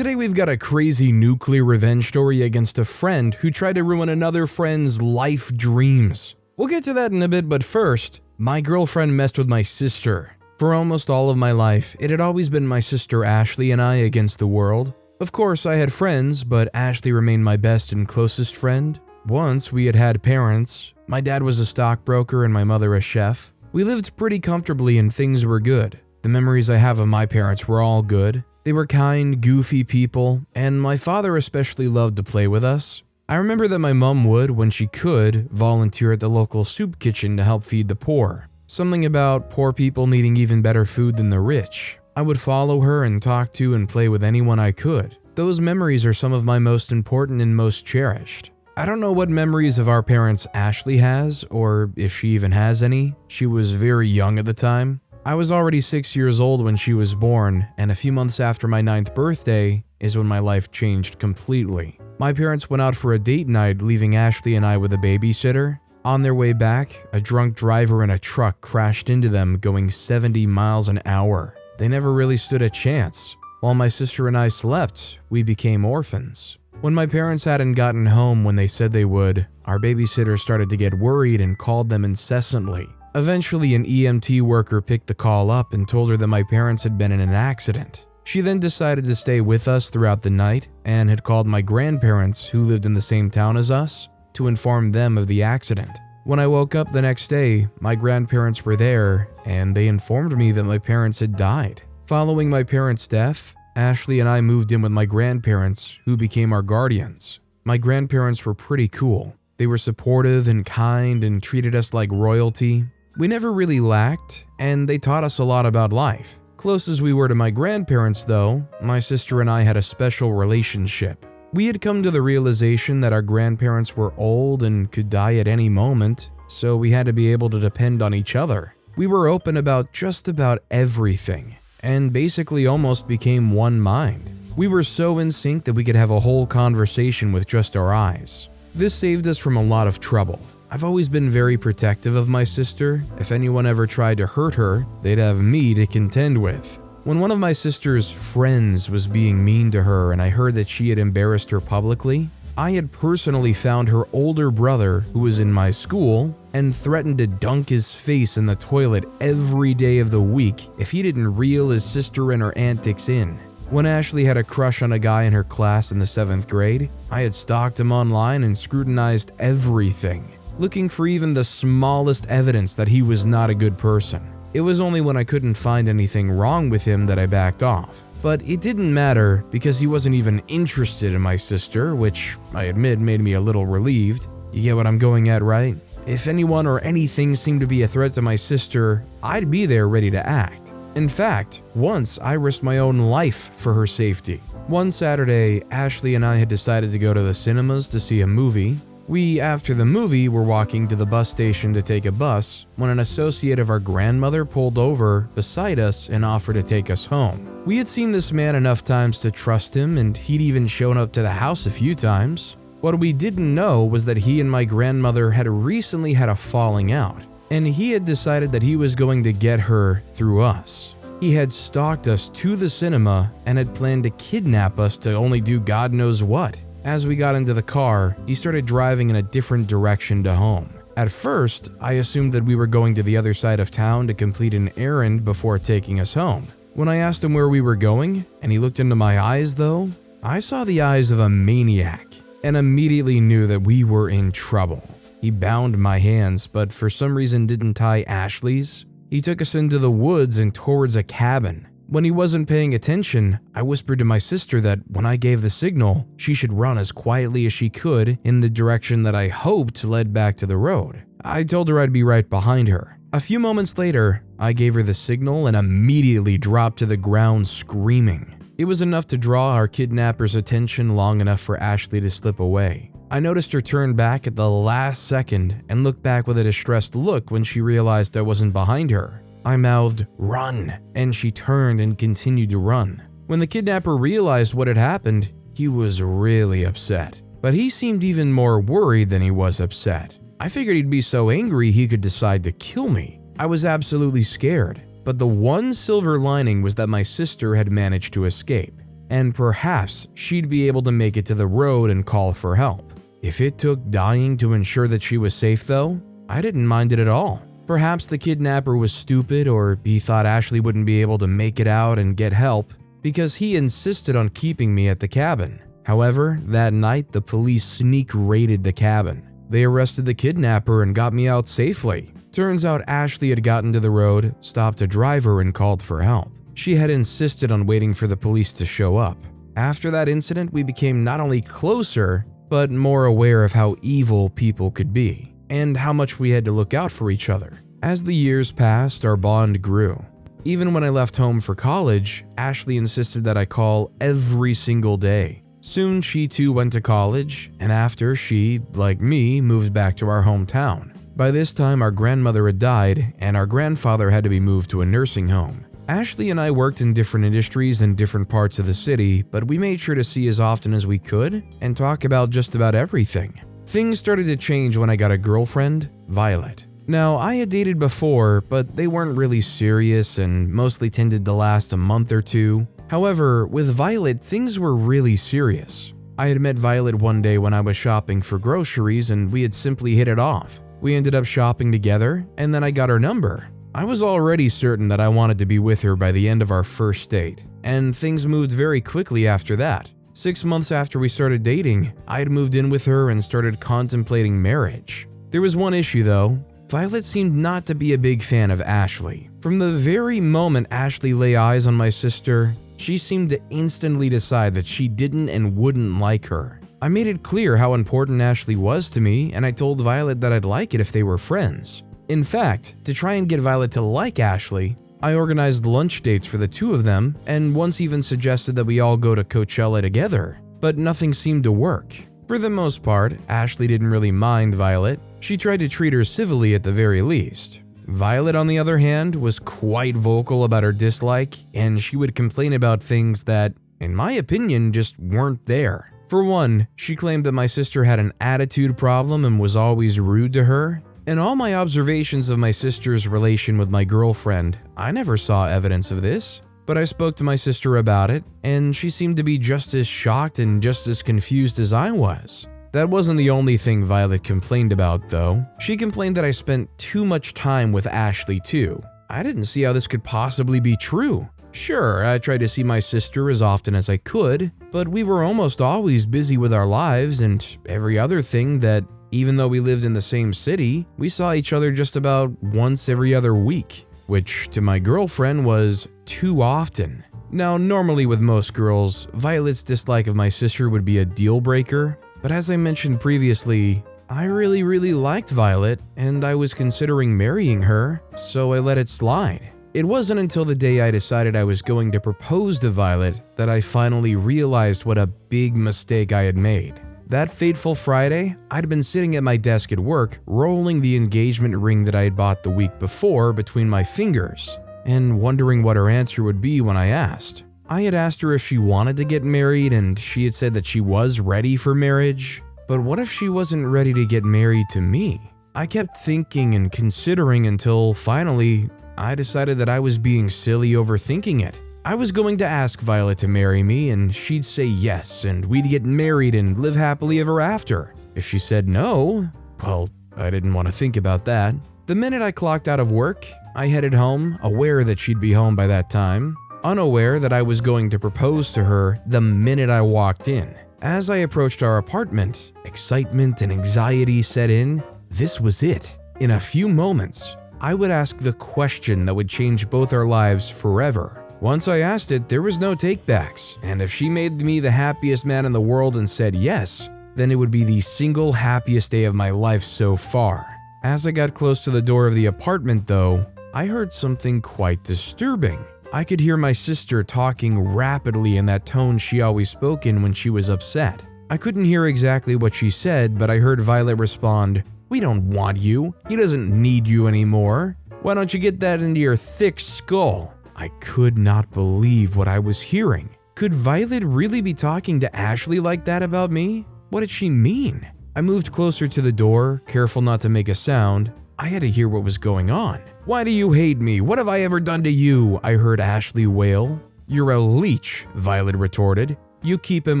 Today we've got a crazy nuclear revenge story against a friend who tried to ruin another friend's life dreams. We'll get to that in a bit, but first, my girlfriend messed with my sister. For almost all of my life, it had always been my sister Ashley and I against the world. Of course, I had friends, but Ashley remained my best and closest friend. Once we had parents. My dad was a stockbroker and my mother a chef. We lived pretty comfortably and things were good. The memories I have of my parents were all good. They were kind, goofy people, and my father especially loved to play with us. I remember that my mom would, when she could, volunteer at the local soup kitchen to help feed the poor. Something about poor people needing even better food than the rich. I would follow her and talk to and play with anyone I could. Those memories are some of my most important and most cherished. I don't know what memories of our parents Ashley has, or if she even has any. She was very young at the time. I was already 6 years old when she was born, and a few months after my 9th birthday is when my life changed completely. My parents went out for a date night, leaving Ashley and I with a babysitter. On their way back, a drunk driver in a truck crashed into them going 70 miles an hour. They never really stood a chance. While my sister and I slept, we became orphans. When my parents hadn't gotten home when they said they would, our babysitter started to get worried and called them incessantly. Eventually, an EMT worker picked the call up and told her that my parents had been in an accident. She then decided to stay with us throughout the night and had called my grandparents, who lived in the same town as us, to inform them of the accident. When I woke up the next day, my grandparents were there and they informed me that my parents had died. Following my parents' death, Ashley and I moved in with my grandparents, who became our guardians. My grandparents were pretty cool. They were supportive and kind and treated us like royalty. We never really lacked, and they taught us a lot about life. Close as we were to my grandparents, though, my sister and I had a special relationship. We had come to the realization that our grandparents were old and could die at any moment, so we had to be able to depend on each other. We were open about just about everything, and basically almost became one mind. We were so in sync that we could have a whole conversation with just our eyes. This saved us from a lot of trouble. I've always been very protective of my sister. If anyone ever tried to hurt her, they'd have me to contend with. When one of my sister's friends was being mean to her and I heard that she had embarrassed her publicly, I had personally found her older brother, who was in my school, and threatened to dunk his face in the toilet every day of the week if he didn't reel his sister and her antics in. When Ashley had a crush on a guy in her class in the 7th grade, I had stalked him online and scrutinized everything, looking for even the smallest evidence that he was not a good person. It was only when I couldn't find anything wrong with him that I backed off. But it didn't matter because he wasn't even interested in my sister, which I admit made me a little relieved. You get what I'm going at, right? If anyone or anything seemed to be a threat to my sister, I'd be there ready to act. In fact, once I risked my own life for her safety. One Saturday, Ashley and I had decided to go to the cinemas to see a movie. We, after the movie, were walking to the bus station to take a bus when an associate of our grandmother pulled over beside us and offered to take us home. We had seen this man enough times to trust him, and he'd even shown up to the house a few times. What we didn't know was that he and my grandmother had recently had a falling out, and he had decided that he was going to get her through us. He had stalked us to the cinema and had planned to kidnap us to only do God knows what. As we got into the car, he started driving in a different direction to home. At first, I assumed that we were going to the other side of town to complete an errand before taking us home. When I asked him where we were going, and he looked into my eyes though, I saw the eyes of a maniac, and immediately knew that we were in trouble. He bound my hands, but for some reason didn't tie Ashley's. He took us into the woods and towards a cabin. When he wasn't paying attention, I whispered to my sister that when I gave the signal, she should run as quietly as she could in the direction that I hoped led back to the road. I told her I'd be right behind her. A few moments later, I gave her the signal and immediately dropped to the ground screaming. It was enough to draw our kidnapper's attention long enough for Ashley to slip away. I noticed her turn back at the last second and look back with a distressed look when she realized I wasn't behind her. I mouthed, "Run," and she turned and continued to run. When the kidnapper realized what had happened, he was really upset. But he seemed even more worried than he was upset. I figured he'd be so angry he could decide to kill me. I was absolutely scared. But the one silver lining was that my sister had managed to escape. and perhaps she'd be able to make it to the road and call for help. If it took dying to ensure that she was safe though, I didn't mind it at all. Perhaps the kidnapper was stupid, or he thought Ashley wouldn't be able to make it out and get help because he insisted on keeping me at the cabin. However, that night the police sneak raided the cabin. They arrested the kidnapper and got me out safely. Turns out Ashley had gotten to the road, stopped a driver, and called for help. She had insisted on waiting for the police to show up. After that incident, we became not only closer, but more aware of how evil people could be, and how much we had to look out for each other. As the years passed, our bond grew. Even when I left home for college, Ashley insisted that I call every single day. Soon she too went to college, and after she, like me, moved back to our hometown. By this time, our grandmother had died, and our grandfather had to be moved to a nursing home. Ashley and I worked in different industries in different parts of the city, but we made sure to see as often as we could and talk about just about everything. Things started to change when I got a girlfriend, Violet. Now, I had dated before, but they weren't really serious and mostly tended to last a month or two. However, with Violet, things were really serious. I had met Violet one day when I was shopping for groceries, and we had simply hit it off. We ended up shopping together, and then I got her number. I was already certain that I wanted to be with her by the end of our first date, and things moved very quickly after that. 6 months after we started dating, I had moved in with her and started contemplating marriage. There was one issue though. Violet seemed not to be a big fan of Ashley. From the very moment Ashley lay eyes on my sister, she seemed to instantly decide that she didn't and wouldn't like her. I made it clear how important Ashley was to me, and I told Violet that I'd like it if they were friends. In fact, to try and get Violet to like Ashley, I organized lunch dates for the two of them, and once even suggested that we all go to Coachella together, but nothing seemed to work. For the most part, Ashley didn't really mind Violet. She tried to treat her civilly at the very least. Violet, on the other hand, was quite vocal about her dislike, and she would complain about things that, in my opinion, just weren't there. For one, she claimed that my sister had an attitude problem and was always rude to her. In all my observations of my sister's relation with my girlfriend, I never saw evidence of this, but I spoke to my sister about it, and she seemed to be just as shocked and just as confused as I was. That wasn't the only thing Violet complained about, though. She complained that I spent too much time with Ashley, too. I didn't see how this could possibly be true. Sure, I tried to see my sister as often as I could, but we were almost always busy with our lives and every other thing that, even though we lived in the same city, we saw each other just about once every other week, which to my girlfriend was too often. Now, normally with most girls, Violet's dislike of my sister would be a deal breaker, but as I mentioned previously, I really liked Violet, and I was considering marrying her, so I let it slide. It wasn't until the day I decided I was going to propose to Violet that I finally realized what a big mistake I had made. That fateful Friday, I'd been sitting at my desk at work, rolling the engagement ring that I had bought the week before between my fingers, and wondering what her answer would be when I asked. I had asked her if she wanted to get married, and she had said that she was ready for marriage. But what if she wasn't ready to get married to me? I kept thinking and considering until finally, I decided that I was being silly overthinking it. I was going to ask Violet to marry me, and she'd say yes, and we'd get married and live happily ever after. If she said no, well, I didn't want to think about that. The minute I clocked out of work, I headed home, aware that she'd be home by that time, unaware that I was going to propose to her the minute I walked in. As I approached our apartment, excitement and anxiety set in. This was it. In a few moments, I would ask the question that would change both our lives forever. Once I asked it, there was no takebacks, and if she made me the happiest man in the world and said yes, then it would be the single happiest day of my life so far. As I got close to the door of the apartment though, I heard something quite disturbing. I could hear my sister talking rapidly in that tone she always spoke in when she was upset. I couldn't hear exactly what she said, but I heard Violet respond, "We don't want you. He doesn't need you anymore. Why don't you get that into your thick skull?" I could not believe what I was hearing. Could Violet really be talking to Ashley like that about me? What did she mean? I moved closer to the door, careful not to make a sound. I had to hear what was going on. "Why do you hate me? What have I ever done to you?" I heard Ashley wail. "You're a leech," Violet retorted. "You keep him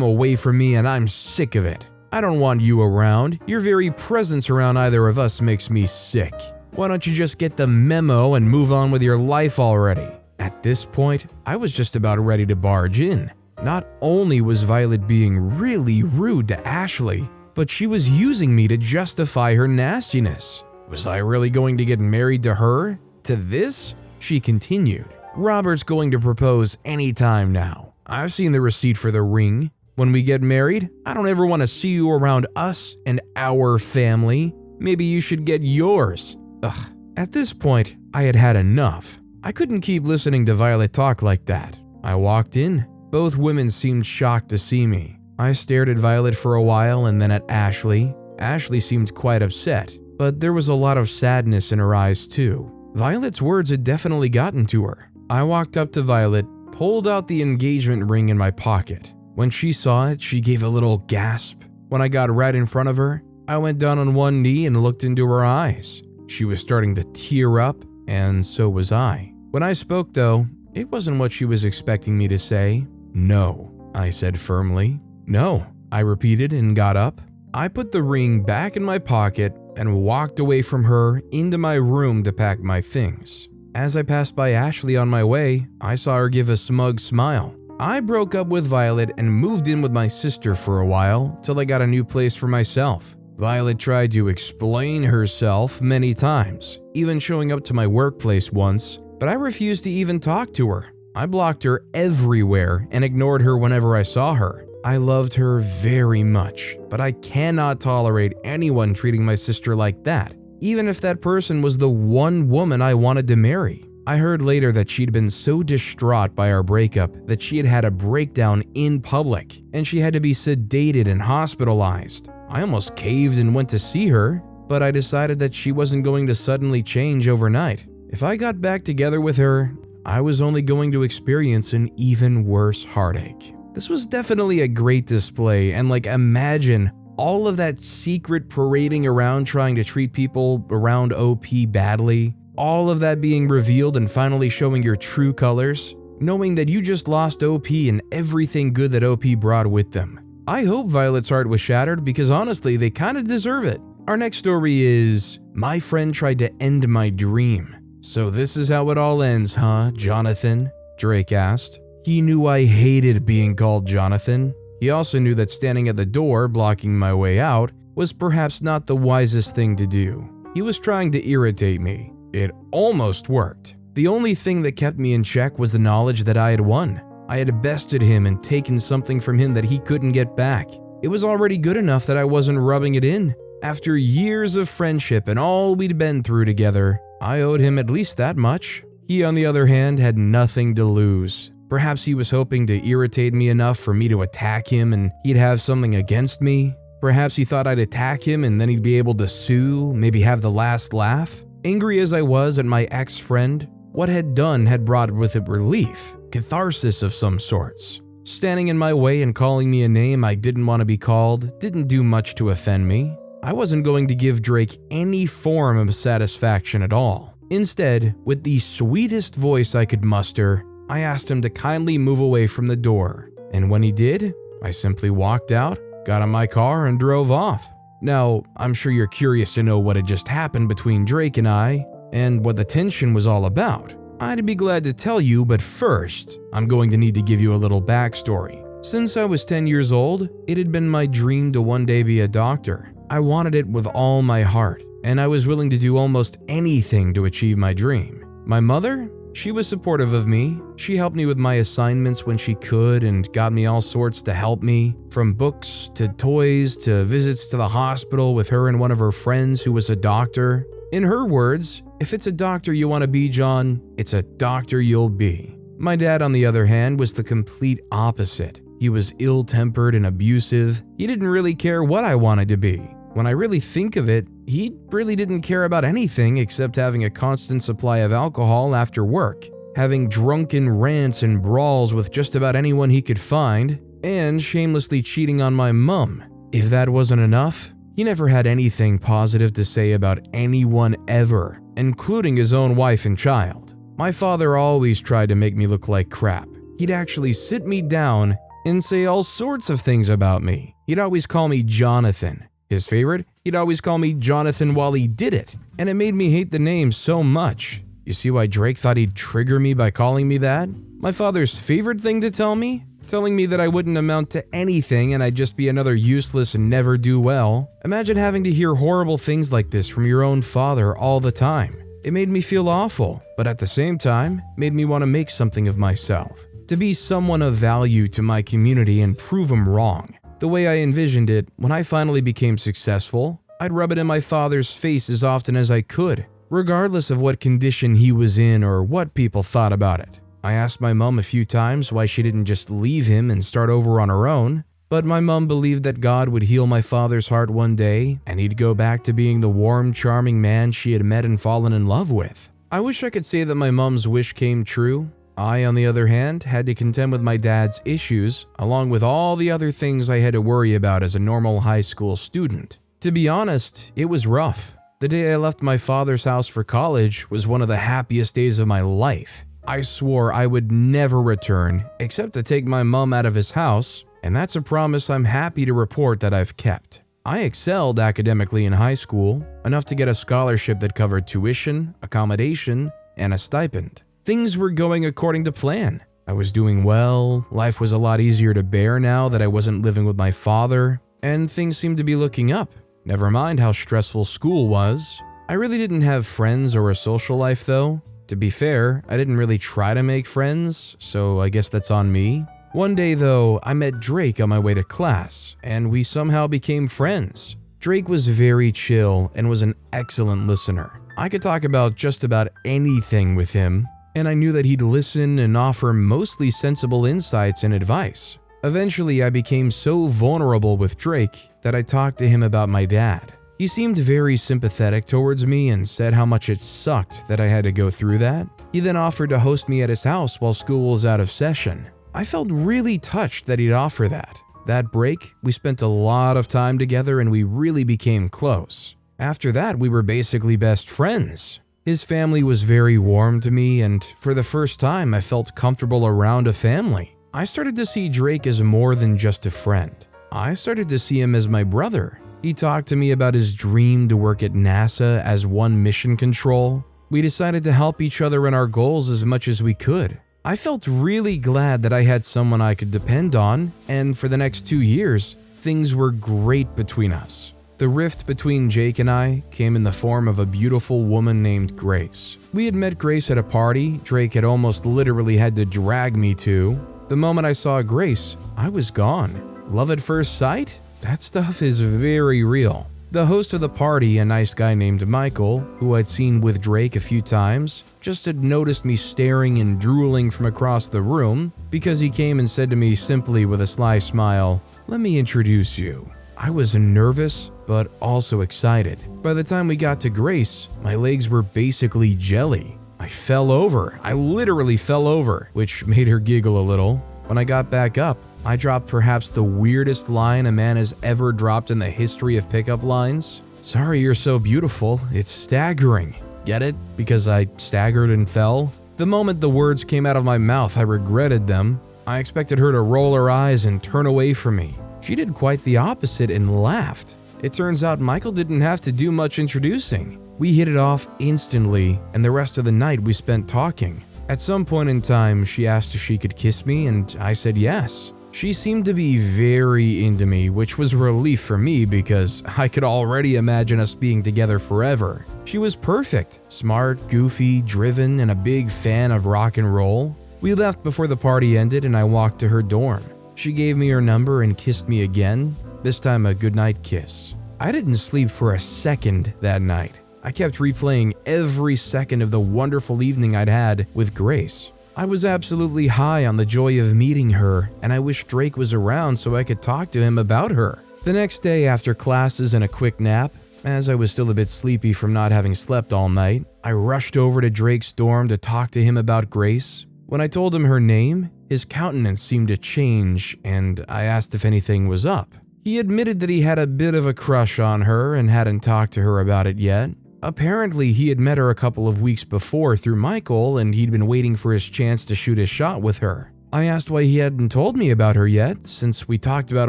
away from me and I'm sick of it. I don't want you around. Your very presence around either of us makes me sick. Why don't you just get the memo and move on with your life already?" At this point, I was just about ready to barge in. Not only was Violet being really rude to Ashley, but she was using me to justify her nastiness. Was I really going to get married to her? To this? She continued. "Robert's going to propose anytime now. I've seen the receipt for the ring. When we get married, I don't ever want to see you around us and our family. Maybe you should get yours." Ugh. At this point, I had had enough. I couldn't keep listening to Violet talk like that. I walked in. Both women seemed shocked to see me. I stared at Violet for a while and then at Ashley. Ashley seemed quite upset, but there was a lot of sadness in her eyes too. Violet's words had definitely gotten to her. I walked up to Violet, pulled out the engagement ring in my pocket. When she saw it, she gave a little gasp. When I got right in front of her, I went down on one knee and looked into her eyes. She was starting to tear up, and so was I. When I spoke though, it wasn't what she was expecting me to say. "No," I said firmly. "No," I repeated and got up. I put the ring back in my pocket and walked away from her into my room to pack my things. As I passed by Ashley on my way, I saw her give a smug smile. I broke up with Violet and moved in with my sister for a while till I got a new place for myself. Violet tried to explain herself many times, even showing up to my workplace once, but I refused to even talk to her. I blocked her everywhere and ignored her whenever I saw her. I loved her very much, but I cannot tolerate anyone treating my sister like that, even if that person was the one woman I wanted to marry. I heard later that she'd been so distraught by our breakup that she had had a breakdown in public, and she had to be sedated and hospitalized. I almost caved and went to see her, but I decided that she wasn't going to suddenly change overnight. If I got back together with her, I was only going to experience an even worse heartache. This was definitely a great display, and imagine all of that secret parading around trying to treat people around OP badly, all of that being revealed and finally showing your true colors, knowing that you just lost OP and everything good that OP brought with them. I hope Violet's heart was shattered because honestly, they kind of deserve it. Our next story is, "My friend tried to end my dream." "So this is how it all ends, huh, Jonathan?" Drake asked. He knew I hated being called Jonathan. He also knew that standing at the door, blocking my way out, was perhaps not the wisest thing to do. He was trying to irritate me. It almost worked. The only thing that kept me in check was the knowledge that I had won. I had bested him and taken something from him that he couldn't get back. It was already good enough that I wasn't rubbing it in. After years of friendship and all we'd been through together, I owed him at least that much. He, on the other hand, had nothing to lose. Perhaps he was hoping to irritate me enough for me to attack him and he'd have something against me. Perhaps he thought I'd attack him and then he'd be able to sue, maybe have the last laugh. Angry as I was at my ex-friend, what had done had brought with it relief, catharsis of some sorts. Standing in my way and calling me a name I didn't want to be called didn't do much to offend me. I wasn't going to give Drake any form of satisfaction at all. Instead, with the sweetest voice I could muster, I asked him to kindly move away from the door. And when he did, I simply walked out, got in my car, and drove off. Now, I'm sure you're curious to know what had just happened between Drake and I, and what the tension was all about. I'd be glad to tell you, but first, I'm going to need to give you a little backstory. Since I was 10 years old, it had been my dream to one day be a doctor. I wanted it with all my heart, and I was willing to do almost anything to achieve my dream. My mother? She was supportive of me. She helped me with my assignments when she could and got me all sorts to help me, from books to toys to visits to the hospital with her and one of her friends who was a doctor. In her words, "If it's a doctor you want to be, John, it's a doctor you'll be." My dad, on the other hand, was the complete opposite. He was ill-tempered and abusive. He didn't really care what I wanted to be. When I really think of it, he really didn't care about anything except having a constant supply of alcohol after work, having drunken rants and brawls with just about anyone he could find, and shamelessly cheating on my mum. If that wasn't enough, he never had anything positive to say about anyone ever, including his own wife and child. My father always tried to make me look like crap. he'd actually sit me down and say all sorts of things about me. He'd always call me Jonathan. His favorite? He'd always call me Jonathan while he did it, and it made me hate the name so much. You see why Drake thought he'd trigger me by calling me that? My father's favorite thing to tell me? Telling me that I wouldn't amount to anything and I'd just be another useless and never do well. Imagine having to hear horrible things like this from your own father all the time. It made me feel awful, but at the same time, made me want to make something of myself. To be someone of value to my community and prove him wrong. The way I envisioned it, when I finally became successful, I'd rub it in my father's face as often as I could, regardless of what condition he was in or what people thought about it. I asked my mom a few times why she didn't just leave him and start over on her own, but my mom believed that God would heal my father's heart one day and he'd go back to being the warm, charming man she had met and fallen in love with. I wish I could say that my mom's wish came true. I, on the other hand, had to contend with my dad's issues, along with all the other things I had to worry about as a normal high school student. To be honest, it was rough. The day I left my father's house for college was one of the happiest days of my life. I swore I would never return, except to take my mom out of his house, and that's a promise I'm happy to report that I've kept. I excelled academically in high school, enough to get a scholarship that covered tuition, accommodation, and a stipend. Things were going according to plan. I was doing well, life was a lot easier to bear now that I wasn't living with my father, and things seemed to be looking up. Never mind how stressful school was. I really didn't have friends or a social life though. To be fair, I didn't really try to make friends, so I guess that's on me. One day though, I met Drake on my way to class, and we somehow became friends. Drake was very chill and was an excellent listener. I could talk about just about anything with him, and I knew that he'd listen and offer mostly sensible insights and advice. Eventually, I became so vulnerable with Drake that I talked to him about my dad. He seemed very sympathetic towards me and said how much it sucked that I had to go through that. He then offered to host me at his house while school was out of session. I felt really touched that he'd offer that. That break, we spent a lot of time together and we really became close. After that, we were basically best friends. His family was very warm to me, and for the first time, I felt comfortable around a family. I started to see Drake as more than just a friend. I started to see him as my brother. He talked to me about his dream to work at NASA as one mission control. We decided to help each other in our goals as much as we could. I felt really glad that I had someone I could depend on, and for the next 2 years, things were great between us. The rift between Jake and I came in the form of a beautiful woman named Grace. We had met Grace at a party Drake had almost literally had to drag me to. The moment I saw Grace, I was gone. Love at first sight? That stuff is very real. The host of the party, a nice guy named Michael, who I'd seen with Drake a few times, just had noticed me staring and drooling from across the room because he came and said to me simply with a sly smile, "Let me introduce you." I was nervous, but also excited. By the time we got to Grace, my legs were basically jelly. I fell over. I literally fell over, which made her giggle a little. When I got back up, I dropped perhaps the weirdest line a man has ever dropped in the history of pickup lines. "Sorry you're so beautiful, it's staggering." Get it? Because I staggered and fell? The moment the words came out of my mouth, I regretted them. I expected her to roll her eyes and turn away from me. She did quite the opposite and laughed. It turns out Michael didn't have to do much introducing. We hit it off instantly, and the rest of the night we spent talking. At some point in time, she asked if she could kiss me, and I said yes. She seemed to be very into me, which was a relief for me because I could already imagine us being together forever. She was perfect, smart, goofy, driven, and a big fan of rock and roll. We left before the party ended and I walked to her dorm. She gave me her number and kissed me again, this time a goodnight kiss. I didn't sleep for a second that night. I kept replaying every second of the wonderful evening I'd had with Grace. I was absolutely high on the joy of meeting her, and I wished Drake was around so I could talk to him about her. The next day after classes and a quick nap, as I was still a bit sleepy from not having slept all night, I rushed over to Drake's dorm to talk to him about Grace. When I told him her name, his countenance seemed to change, and I asked if anything was up. He admitted that he had a bit of a crush on her and hadn't talked to her about it yet. Apparently, he had met her a couple of weeks before through Michael, and he'd been waiting for his chance to shoot his shot with her. I asked why he hadn't told me about her yet, since we talked about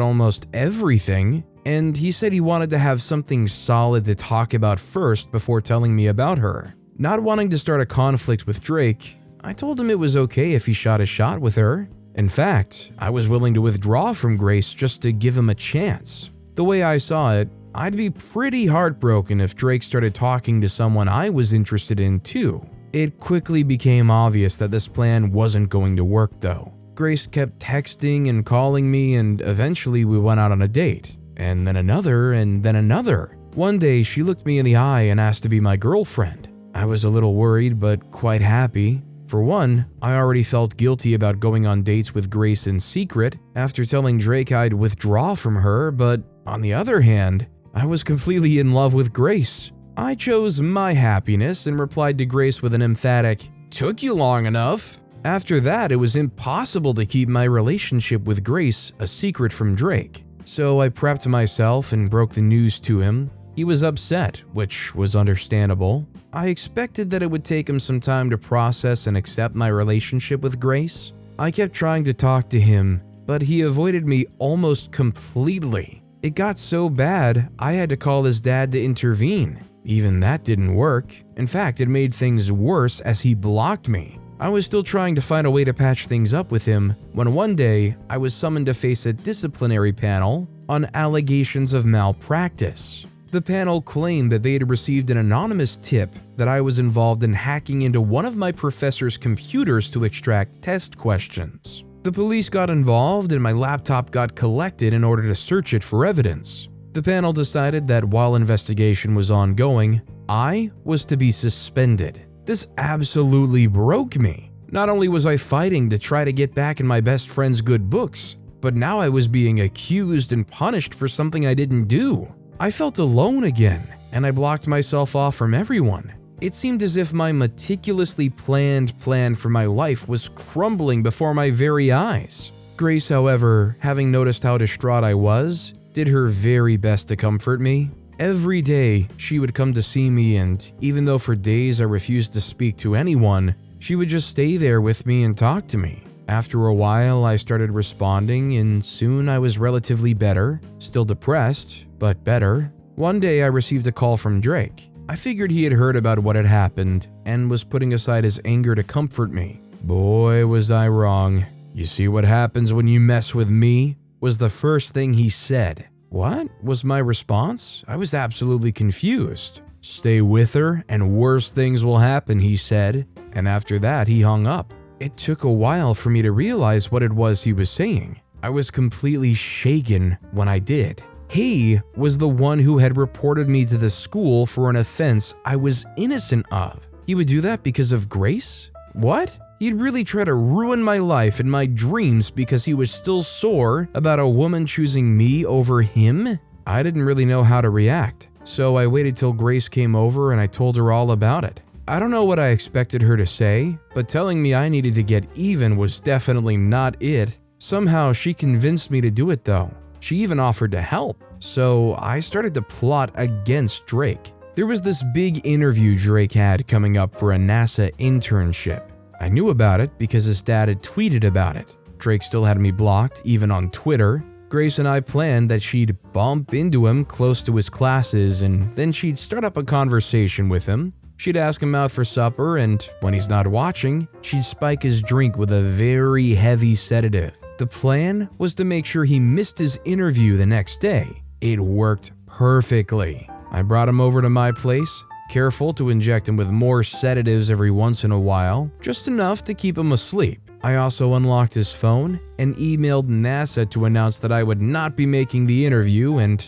almost everything, and he said he wanted to have something solid to talk about first before telling me about her. Not wanting to start a conflict with Drake, I told him it was okay if he shot a shot with her. In fact, I was willing to withdraw from Grace just to give him a chance. The way I saw it, I'd be pretty heartbroken if Drake started talking to someone I was interested in too. It quickly became obvious that this plan wasn't going to work though. Grace kept texting and calling me, and eventually we went out on a date. And then another, and then another. One day she looked me in the eye and asked to be my girlfriend. I was a little worried but quite happy. For one, I already felt guilty about going on dates with Grace in secret after telling Drake I'd withdraw from her, but on the other hand, I was completely in love with Grace. I chose my happiness and replied to Grace with an emphatic, "Took you long enough." After that, it was impossible to keep my relationship with Grace a secret from Drake. So I prepped myself and broke the news to him. He was upset, which was understandable. I expected that it would take him some time to process and accept my relationship with Grace. I kept trying to talk to him, but he avoided me almost completely. It got so bad, I had to call his dad to intervene. Even that didn't work. In fact, it made things worse as he blocked me. I was still trying to find a way to patch things up with him when one day I was summoned to face a disciplinary panel on allegations of malpractice. The panel claimed that they had received an anonymous tip that I was involved in hacking into one of my professor's computers to extract test questions. The police got involved and my laptop got collected in order to search it for evidence. The panel decided that while investigation was ongoing, I was to be suspended. This absolutely broke me. Not only was I fighting to try to get back in my best friend's good books, but now I was being accused and punished for something I didn't do. I felt alone again, and I blocked myself off from everyone. It seemed as if my meticulously planned plan for my life was crumbling before my very eyes. Grace, however, having noticed how distraught I was, did her very best to comfort me. Every day, she would come to see me, and even though for days I refused to speak to anyone, she would just stay there with me and talk to me. After a while, I started responding, and soon I was relatively better, still depressed, but better. One day, I received a call from Drake. I figured he had heard about what had happened and was putting aside his anger to comfort me. Boy, was I wrong. "You see what happens when you mess with me?" was the first thing he said. What was my response? I was absolutely confused. "Stay with her and worse things will happen," he said, and after that he hung up. It took a while for me to realize what it was he was saying. I was completely shaken when I did. He was the one who had reported me to the school for an offense I was innocent of. He would do that because of Grace? What? He'd really try to ruin my life and my dreams because he was still sore about a woman choosing me over him? I didn't really know how to react, so I waited till Grace came over and I told her all about it. I don't know what I expected her to say, but telling me I needed to get even was definitely not it. Somehow she convinced me to do it though. She even offered to help, so I started to plot against Drake. There was this big interview Drake had coming up for a NASA internship. I knew about it because his dad had tweeted about it. Drake still had me blocked, even on Twitter. Grace and I planned that she'd bump into him close to his classes and then she'd start up a conversation with him. She'd ask him out for supper, and when he's not watching, she'd spike his drink with a very heavy sedative. The plan was to make sure he missed his interview the next day. It worked perfectly. I brought him over to my place, careful to inject him with more sedatives every once in a while, just enough to keep him asleep. I also unlocked his phone and emailed NASA to announce that I would not be making the interview and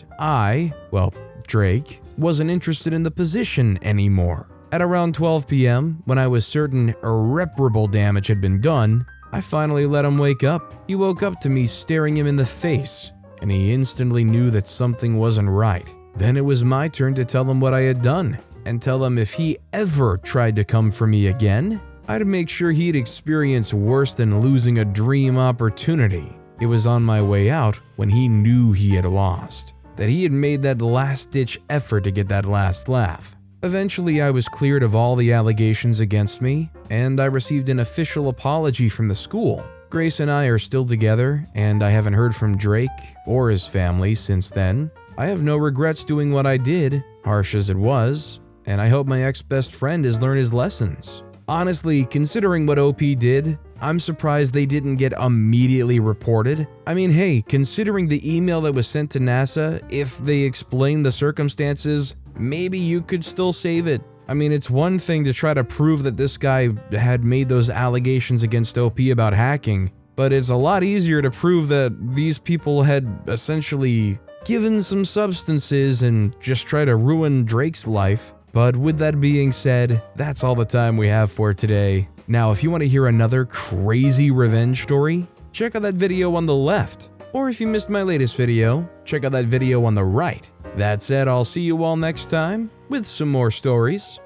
Drake, wasn't interested in the position anymore. At around 12 p.m., when I was certain irreparable damage had been done, I finally let him wake up. He woke up to me staring him in the face, and he instantly knew that something wasn't right. Then it was my turn to tell him what I had done, and tell him if he ever tried to come for me again, I'd make sure he'd experience worse than losing a dream opportunity. It was on my way out when he knew he had lost, that he had made that last-ditch effort to get that last laugh. Eventually, I was cleared of all the allegations against me, and I received an official apology from the school. Grace and I are still together, and I haven't heard from Drake or his family since then. I have no regrets doing what I did, harsh as it was, and I hope my ex-best friend has learned his lessons. Honestly, considering what OP did, I'm surprised they didn't get immediately reported. I mean, hey, considering the email that was sent to NASA, if they explained the circumstances, maybe you could still save it. I mean, it's one thing to try to prove that this guy had made those allegations against OP about hacking, but it's a lot easier to prove that these people had essentially given some substances and just try to ruin Drake's life. But with that being said, that's all the time we have for today. Now, if you want to hear another crazy revenge story, check out that video on the left. Or if you missed my latest video, check out that video on the right. That said, I'll see you all next time with some more stories.